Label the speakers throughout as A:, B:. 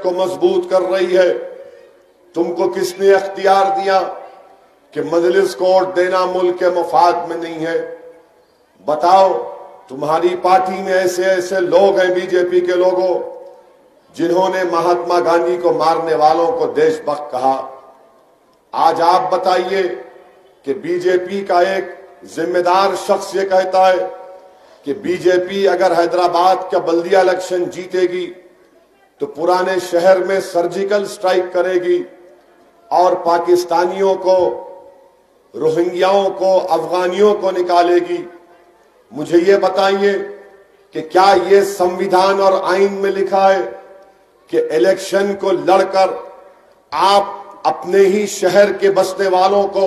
A: کو مضبوط کر رہی ہے۔ تم کو کس نے اختیار دیا کہ مجلس کو ووٹ دینا ملک کے مفاد میں نہیں ہے؟ بتاؤ، تمہاری پارٹی میں ایسے ایسے لوگ ہیں، بی جے پی کے لوگوں، جنہوں نے مہاتما گاندھی کو مارنے والوں کو دیش بھکت کہا۔ آج آپ بتائیے کہ بی جے پی کا ایک ذمہ دار شخص یہ کہتا ہے کہ بی جے پی اگر حیدرآباد کا بلدیہ الیکشن جیتے گی تو پرانے شہر میں سرجیکل سٹرائک کرے گی اور پاکستانیوں کو، روہنگیاؤں کو، افغانیوں کو نکالے گی۔ مجھے یہ بتائیے کہ کیا یہ سمویدھان اور آئین میں لکھا ہے کہ الیکشن کو لڑ کر آپ اپنے ہی شہر کے بسنے والوں کو،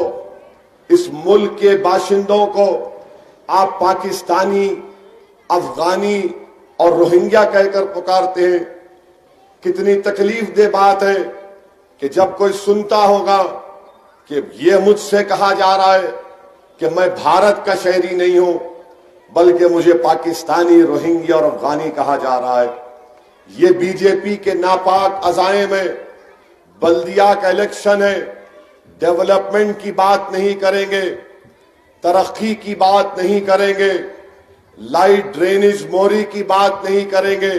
A: اس ملک کے باشندوں کو آپ پاکستانی، افغانی اور روہنگیا کہہ کر پکارتے ہیں؟ کتنی تکلیف دہ بات ہے کہ جب کوئی سنتا ہوگا کہ یہ مجھ سے کہا جا رہا ہے کہ میں بھارت کا شہری نہیں ہوں بلکہ مجھے پاکستانی، روہنگیا اور افغانی کہا جا رہا ہے۔ یہ بی جے پی کے ناپاک عزائم ہے۔ بلدیہ کا الیکشن ہے، ڈیولپمنٹ کی بات نہیں کریں گے، ترقی کی بات نہیں کریں گے، لائٹ ڈرینیج موری کی بات نہیں کریں گے،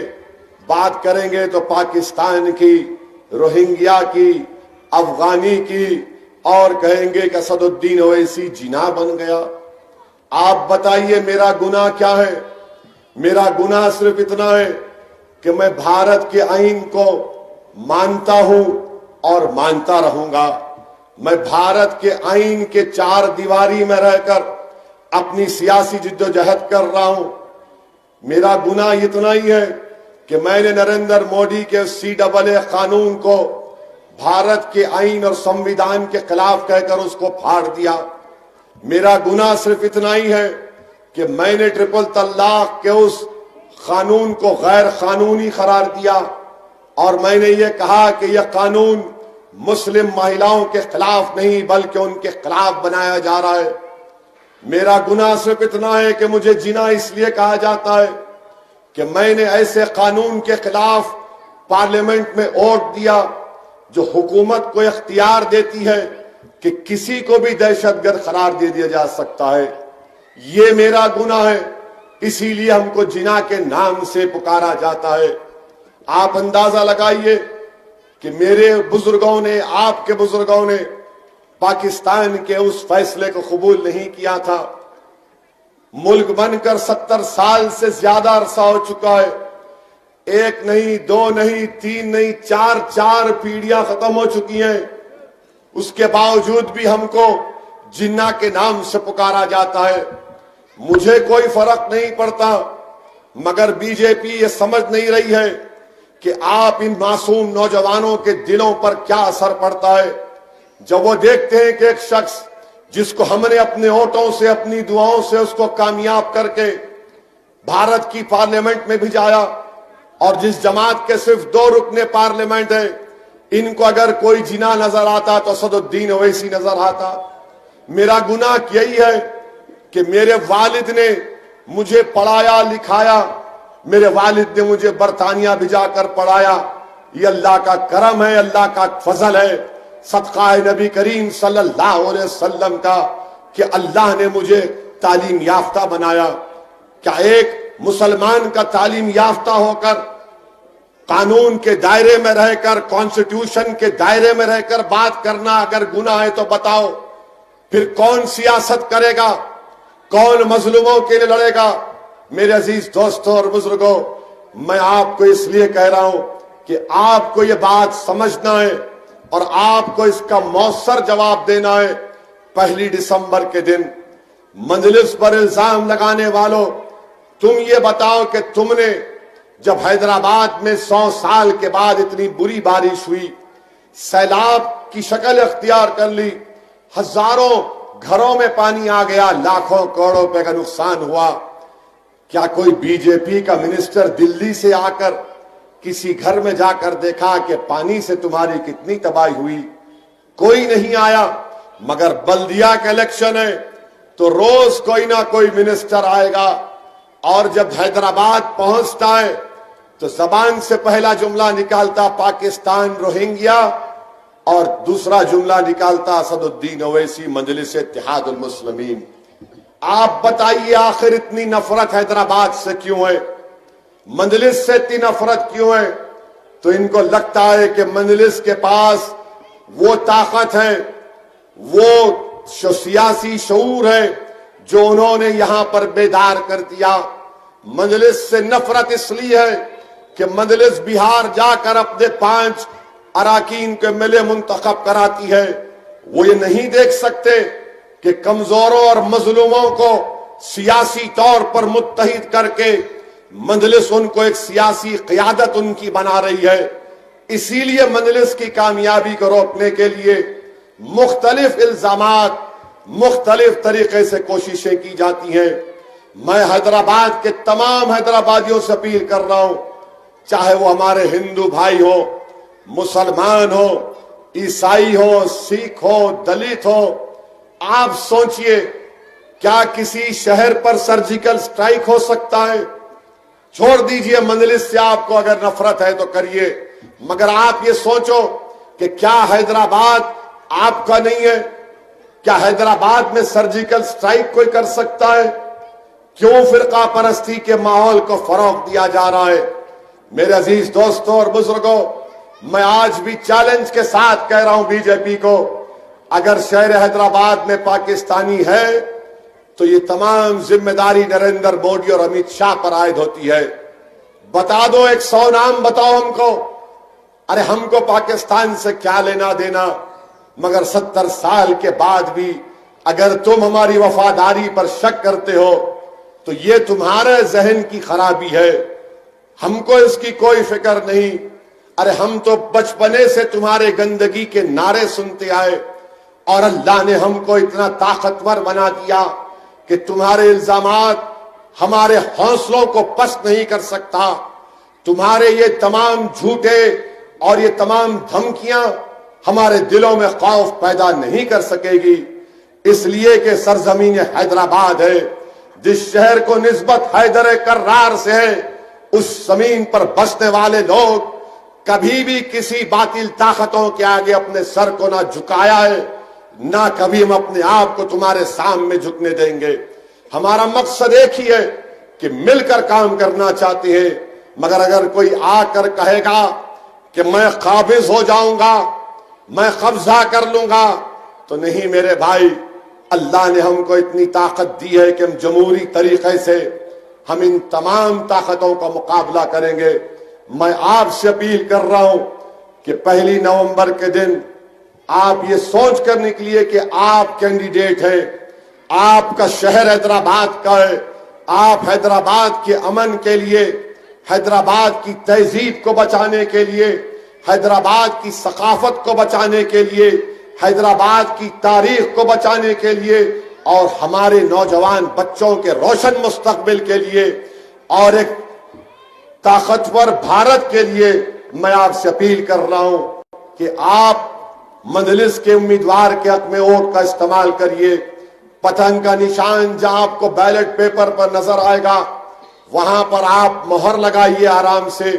A: بات کریں گے تو پاکستان کی، روہنگیا کی، افغانی کی، اور کہیں گے کہ اسد الدین اویسی جناح بن گیا۔ آپ بتائیے میرا گناہ کیا ہے؟ میرا گناہ صرف اتنا ہے کہ میں بھارت کے آئین کو مانتا ہوں اور مانتا رہوں گا۔ میں بھارت کے آئین کے چار دیواری میں رہ کر اپنی سیاسی جدوجہد کر رہا ہوں۔ میرا گناہ اتنا ہی ہے کہ میں نے نریندر مودی کے CAA قانون کو بھارت کے آئین اور سمویدھان کے خلاف کہہ کر اس کو پھاڑ دیا۔ میرا گناہ صرف اتنا ہی ہے کہ میں نے ٹرپل طلاق کے اس قانون کو غیر قانونی قرار دیا اور میں نے یہ کہا کہ یہ قانون مسلم مہیلاؤں کے خلاف نہیں بلکہ ان کے خلاف بنایا جا رہا ہے۔ میرا گناہ صرف اتنا ہے کہ مجھے جناح اس لیے کہا جاتا ہے کہ میں نے ایسے قانون کے خلاف پارلیمنٹ میں ووٹ دیا جو حکومت کو اختیار دیتی ہے کہ کسی کو بھی دہشت گرد قرار دے دیا جا سکتا ہے۔ یہ میرا گناہ ہے، اسی لیے ہم کو جناح کے نام سے پکارا جاتا ہے۔ آپ اندازہ لگائیے کہ میرے بزرگوں نے، آپ کے بزرگوں نے پاکستان کے اس فیصلے کو قبول نہیں کیا تھا۔ ملک بن کر 70 سال سے زیادہ عرصہ ہو چکا ہے۔ ایک نہیں، دو نہیں، تین نہیں، چار پیڑھیاں ختم ہو چکی ہیں۔ اس کے باوجود بھی ہم کو جناح کے نام سے پکارا جاتا ہے۔ مجھے کوئی فرق نہیں پڑتا، مگر بی جے پی یہ سمجھ نہیں رہی ہے کہ آپ ان معصوم نوجوانوں کے دلوں پر کیا اثر پڑتا ہے جب وہ دیکھتے ہیں کہ ایک شخص جس کو ہم نے اپنے ووٹوں سے، اپنی دعاؤں سے اس کو کامیاب کر کے بھارت کی پارلیمنٹ میں بھیجایا، اور جس جماعت کے صرف 2 رکن پارلیمنٹ ہیں، ان کو اگر کوئی جناح نظر آتا تو اسد الدین اویسی نظر آتا۔ میرا گناہ یہی ہے کہ میرے والد نے مجھے پڑھایا لکھایا، میرے والد نے مجھے برطانیہ بھیجا کر پڑھایا۔ یہ اللہ کا کرم ہے، اللہ کا فضل ہے، صدقہ نبی کریم صلی اللہ علیہ وسلم کا کہ اللہ نے مجھے تعلیم یافتہ بنایا۔ کیا ایک مسلمان کا تعلیم یافتہ ہو کر، قانون کے دائرے میں رہ کر، کانسٹیٹیوشن کے دائرے میں رہ کر بات کرنا اگر گناہ ہے تو بتاؤ پھر کون سیاست کرے گا؟ کون مظلوموں کے لیے لڑے گا؟ میرے عزیز دوستوں اور بزرگوں، میں آپ کو اس لیے کہہ رہا ہوں کہ آپ کو یہ بات سمجھنا ہے اور آپ کو اس کا مؤثر جواب دینا ہے۔ 1 دسمبر کے دن مجلس پر الزام لگانے والوں، تم یہ بتاؤ کہ تم نے جب حیدرآباد میں 100 سال کے بعد اتنی بری بارش ہوئی، سیلاب کی شکل اختیار کر لی، ہزاروں گھروں میں پانی آ گیا، لاکھوں کروڑوں روپے کا نقصان ہوا، کیا کوئی بی جے پی کا منسٹر دلی سے آ کر کسی گھر میں جا کر دیکھا کہ پانی سے تمہاری کتنی تباہی ہوئی؟ کوئی نہیں آیا۔ مگر بلدیہ کا الیکشن ہے تو روز کوئی نہ کوئی منسٹر آئے گا، اور جب حیدرآباد پہنچتا ہے تو زبان سے پہلا جملہ نکالتا پاکستان روہنگیا اور دوسرا جملہ نکالتا اسد الدین اویسی مجلس اتحاد المسلمین۔ آپ بتائیے آخر اتنی نفرت حیدرآباد سے کیوں ہے؟ مجلس سے اتنی نفرت کیوں ہے؟ تو ان کو لگتا ہے کہ مجلس کے پاس وہ طاقت ہے، وہ سیاسی شعور ہے جو انہوں نے یہاں پر بیدار کر دیا۔ مجلس سے نفرت اس لیے ہے کہ مجلس بہار جا کر اپنے 5 اراکین کے ملے منتخب کراتی ہے۔ وہ یہ نہیں دیکھ سکتے کہ کمزوروں اور مظلوموں کو سیاسی طور پر متحد کر کے مجلس ان کو ایک سیاسی قیادت ان کی بنا رہی ہے۔ اسی لیے مجلس کی کامیابی کو روکنے کے لیے مختلف الزامات، مختلف طریقے سے کوششیں کی جاتی ہیں۔ میں حیدرآباد کے تمام حیدرآبادیوں سے اپیل کر رہا ہوں، چاہے وہ ہمارے ہندو بھائی ہو، مسلمان ہو، عیسائی ہو، سکھ ہو، دلت ہو، آپ سوچئے کیا کسی شہر پر سرجیکل سٹرائک ہو سکتا ہے؟ چھوڑ دیجئے مجلس سے آپ کو اگر نفرت ہے تو کریے، مگر آپ یہ سوچو کہ کیا حیدرآباد آپ کا نہیں ہے؟ کیا حیدرآباد میں سرجیکل سٹرائک کوئی کر سکتا ہے؟ کیوں فرقہ پرستی کے ماحول کو فروغ دیا جا رہا ہے؟ میرے عزیز دوستوں اور بزرگوں، میں آج بھی چیلنج کے ساتھ کہہ رہا ہوں بی جے پی کو، اگر شہر حیدرآباد میں پاکستانی ہے تو یہ تمام ذمہ داری نریندر مودی اور امیت شاہ پر عائد ہوتی ہے۔ بتا دو 100 نام بتاؤ ہم کو۔ ارے ہم کو پاکستان سے کیا لینا دینا، مگر 70 سال کے بعد بھی اگر تم ہماری وفاداری پر شک کرتے ہو تو یہ تمہارے ذہن کی خرابی ہے، ہم کو اس کی کوئی فکر نہیں۔ ارے ہم تو بچپنے سے تمہارے گندگی کے نعرے سنتے آئے اور اللہ نے ہم کو اتنا طاقتور بنا دیا کہ تمہارے الزامات ہمارے حوصلوں کو پست نہیں کر سکتا، تمہارے یہ تمام جھوٹے اور یہ تمام دھمکیاں ہمارے دلوں میں خوف پیدا نہیں کر سکے گی، اس لیے کہ سرزمین حیدرآباد ہے، جس شہر کو نسبت حیدر کرار سے ہے، اس زمین پر بسنے والے لوگ کبھی بھی کسی باطل طاقتوں کے آگے اپنے سر کو نہ جھکایا ہے، نہ کبھی ہم اپنے آپ کو تمہارے سامنے جھکنے دیں گے۔ ہمارا مقصد ایک ہی ہے کہ مل کر کام کرنا چاہتے ہیں، مگر اگر کوئی آ کر کہے گا کہ میں قابض ہو جاؤں گا، میں قبضہ کر لوں گا، تو نہیں میرے بھائی، اللہ نے ہم کو اتنی طاقت دی ہے کہ ہم جمہوری طریقے سے ہم ان تمام طاقتوں کا مقابلہ کریں گے۔ میں آپ سے اپیل کر رہا ہوں کہ 1 نومبر کے دن آپ یہ سوچ کر نکلیے کہ آپ کینڈیڈیٹ ہیں، آپ کا شہر حیدرآباد کا ہے، آپ حیدرآباد کے امن کے لیے، حیدرآباد کی تہذیب کو بچانے کے لیے، حیدرآباد کی ثقافت کو بچانے کے لیے، حیدرآباد کی تاریخ کو بچانے کے لیے اور ہمارے نوجوان بچوں کے روشن مستقبل کے لیے اور ایک طاقتور بھارت کے لیے میں آپ سے اپیل کر رہا ہوں کہ آپ مجلس کے امیدوار کے حق میں ووٹ کا استعمال کریے۔ پتنگ کا نشان جہاں آپ کو بیلٹ پیپر پر نظر آئے گا وہاں پر آپ مہر لگائیے آرام سے،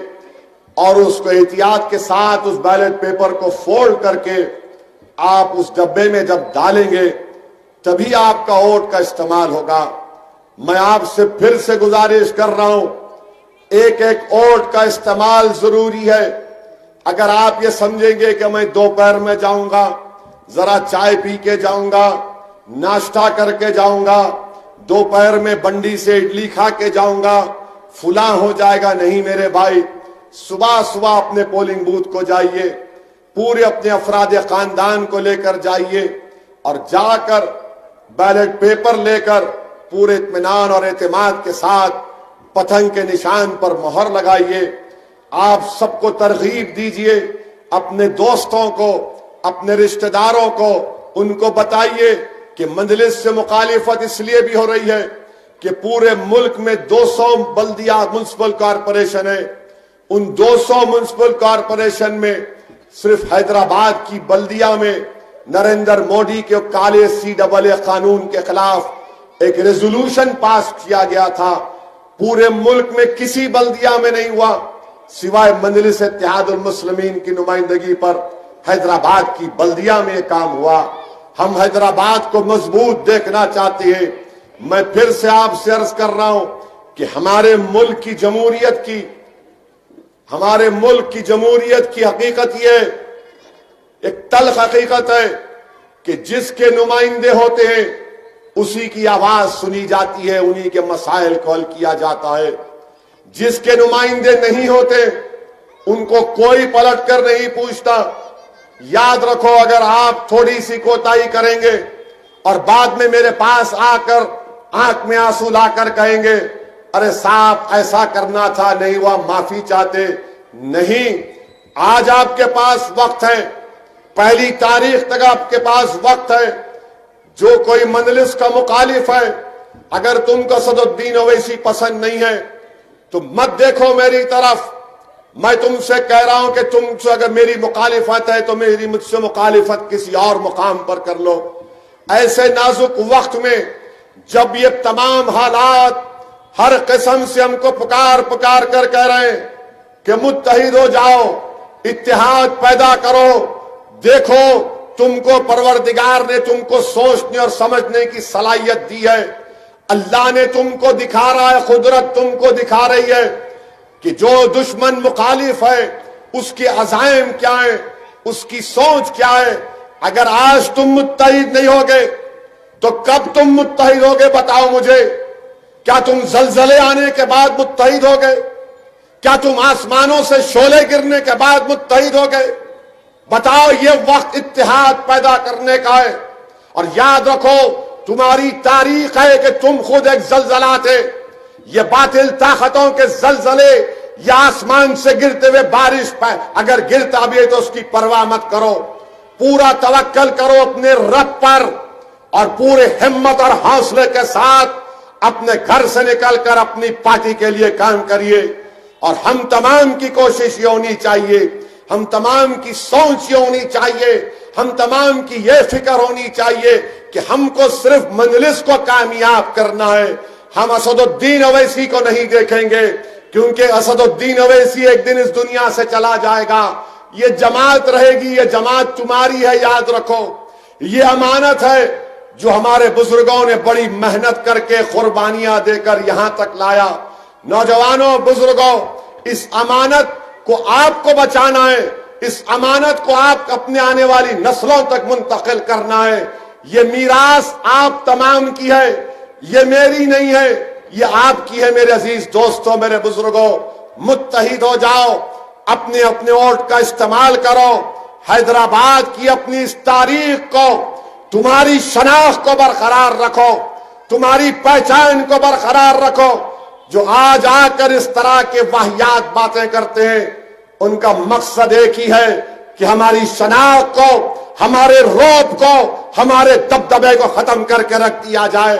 A: اور اس کو احتیاط کے ساتھ اس بیلٹ پیپر کو فولڈ کر کے آپ اس ڈبے میں جب ڈالیں گے تبھی آپ کا ووٹ کا استعمال ہوگا۔ میں آپ سے پھر سے گزارش کر رہا ہوں، ایک ووٹ کا استعمال ضروری ہے۔ اگر آپ یہ سمجھیں گے کہ میں دوپہر میں جاؤں گا، ذرا چائے پی کے جاؤں گا، ناشتہ کر کے جاؤں گا، دوپہر میں بنڈی سے اڈلی کھا کے جاؤں گا، فلاں ہو جائے گا، نہیں میرے بھائی، صبح صبح اپنے پولنگ بوتھ کو جائیے، پورے اپنے افراد خاندان کو لے کر جائیے اور جا کر بیلٹ پیپر لے کر پورے اطمینان اور اعتماد کے ساتھ پتنگ کے نشان پر مہر لگائیے۔ آپ سب کو ترغیب دیجئے، اپنے دوستوں کو، اپنے رشتہ داروں کو، ان کو بتائیے کہ مجلس سے مخالفت اس لیے بھی ہو رہی ہے کہ پورے ملک میں 200 بلدیہ منسپل کارپوریشن ہے، ان 200 منسپل کارپوریشن میں صرف حیدرآباد کی بلدیہ میں نریندر مودی کے کالے CAA قانون کے خلاف ایک ریزولوشن پاس کیا گیا تھا، پورے ملک میں کسی بلدیہ میں نہیں ہوا۔ سوائے مجلس اتحاد المسلمین کی نمائندگی پر حیدرآباد کی بلدیہ میں یہ کام ہوا. ہم حیدرآباد کو مضبوط دیکھنا چاہتے ہیں. میں پھر سے آپ سے عرض کر رہا ہوں کہ ہمارے ملک کی جمہوریت کی حقیقت یہ ایک تلخ حقیقت ہے کہ جس کے نمائندے ہوتے ہیں اسی کی آواز سنی جاتی ہے, انہی کے مسائل کو حل کیا جاتا ہے. جس کے نمائندے نہیں ہوتے ان کو کوئی پلٹ کر نہیں پوچھتا. یاد رکھو, اگر آپ تھوڑی سی کوتاہی کریں گے اور بعد میں میرے پاس آ کر آنکھ میں آنسو لا کر کہیں گے ارے صاحب ایسا کرنا تھا, نہیں ہوا, معافی چاہتے, نہیں. آج آپ کے پاس وقت ہے, پہلی تاریخ تک آپ کے پاس وقت ہے. جو کوئی مجلس کا مخالف ہے, اگر تم کو اسد الدین اویسی پسند نہیں ہے تو مت دیکھو میری طرف. میں تم سے کہہ رہا ہوں کہ تم سے اگر میری مخالفت ہے تو مجھ سے مخالفت کسی اور مقام پر کر لو. ایسے نازک وقت میں جب یہ تمام حالات ہر قسم سے ہم کو پکار کر کہہ رہے ہیں کہ متحد ہو جاؤ, اتحاد پیدا کرو, دیکھو تم کو پروردگار نے تم کو سوچنے اور سمجھنے کی صلاحیت دی ہے. اللہ نے تم کو دکھا رہا ہے, قدرت تم کو دکھا رہی ہے کہ جو دشمن مخالف ہے اس کے عزائم کیا ہیں, اس کی سوچ کیا ہے. اگر آج تم متحد نہیں ہوگے تو کب تم متحد ہوگے بتاؤ مجھے. کیا تم زلزلے آنے کے بعد متحد ہوگے؟ کیا تم آسمانوں سے شعلے گرنے کے بعد متحد ہوگے؟ بتاؤ. یہ وقت اتحاد پیدا کرنے کا ہے. اور یاد رکھو تمہاری تاریخ ہے کہ تم خود ایک زلزلہ تھے. یہ باطل طاقتوں کے زلزلے یا آسمان سے گرتے ہوئے بارش پہ اگر گرتا بھی ہے تو اس کی پرواہ مت کرو. پورا توکل کرو اپنے رب پر اور پورے ہمت اور حوصلے کے ساتھ اپنے گھر سے نکل کر اپنی پارٹی کے لیے کام کریے. اور ہم تمام کی کوشش یہ ہونی چاہیے, ہم تمام کی سوچ یہ ہونی چاہیے, ہم تمام کی یہ فکر ہونی چاہیے کہ ہم کو صرف مجلس کو کامیاب کرنا ہے. ہم اسد الدین اویسی کو نہیں دیکھیں گے کیونکہ اسد الدین اویسی ایک دن اس دنیا سے چلا جائے گا. یہ جماعت رہے گی, یہ جماعت تمہاری ہے, یاد رکھو. یہ امانت ہے جو ہمارے بزرگوں نے بڑی محنت کر کے قربانیاں دے کر یہاں تک لایا. نوجوانوں, بزرگوں, اس امانت کو آپ کو بچانا ہے, اس امانت کو آپ اپنے آنے والی نسلوں تک منتقل کرنا ہے. یہ میراث آپ تمام کی ہے, یہ میری نہیں ہے, یہ آپ کی ہے. میرے عزیز دوستوں, میرے بزرگوں, متحد ہو جاؤ, اپنے اپنے ووٹ کا استعمال کرو. حیدرآباد کی اپنی اس تاریخ کو, تمہاری شناخت کو برقرار رکھو, تمہاری پہچان کو برقرار رکھو. جو آج آ کر اس طرح کے واہیات باتیں کرتے ہیں ان کا مقصد ایک ہی ہے کہ ہماری شناخت کو, ہمارے رعب کو, ہمارے دبدبے کو ختم کر کے رکھ دیا جائے.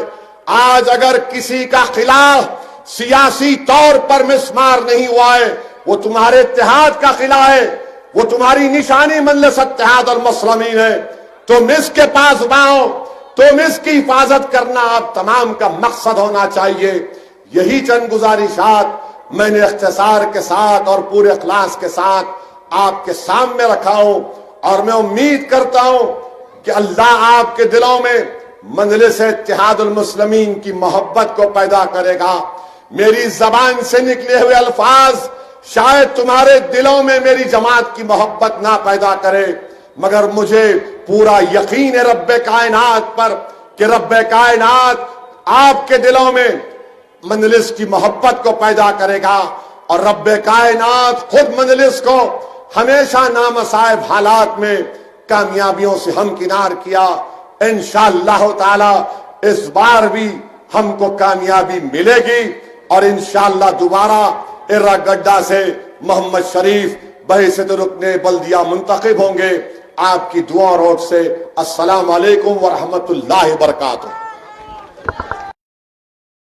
A: آج اگر کسی کا خلاف سیاسی طور پر مسمار نہیں ہوا ہے وہ تمہارے اتحاد کا خلا ہے, وہ تمہاری نشانی مجلس اتحاد المسلمین ہے. تم اس کے پاس باؤ, تم اس کی حفاظت کرنا آپ تمام کا مقصد ہونا چاہیے. یہی چند گزارشات میں نے اختصار کے ساتھ اور پورے اخلاص کے ساتھ آپ کے سامنے رکھا ہوں, اور میں امید کرتا ہوں کہ اللہ آپ کے دلوں میں مجلس اتحاد المسلمین کی محبت کو پیدا کرے گا. میری زبان سے نکلے ہوئے الفاظ شاید تمہارے دلوں میں میری جماعت کی محبت نہ پیدا کرے, مگر مجھے پورا یقین ہے رب کائنات پر کہ رب کائنات آپ کے دلوں میں مجلس کی محبت کو پیدا کرے گا. اور رب کائنات خود مجلس کو ہمیشہ نامصائب حالات میں کامیابیوں سے ہمکنار کیا. انشاءاللہ تعالی اس بار بھی ہم کو کامیابی ملے گی, اور انشاءاللہ دوبارہ ارا گڈا سے محمد شریف بحیثیت رکن بلدیہ منتخب ہوں گے. آپ کی دعا اور ووٹ سے. السلام علیکم ورحمۃ اللہ وبرکاتہ.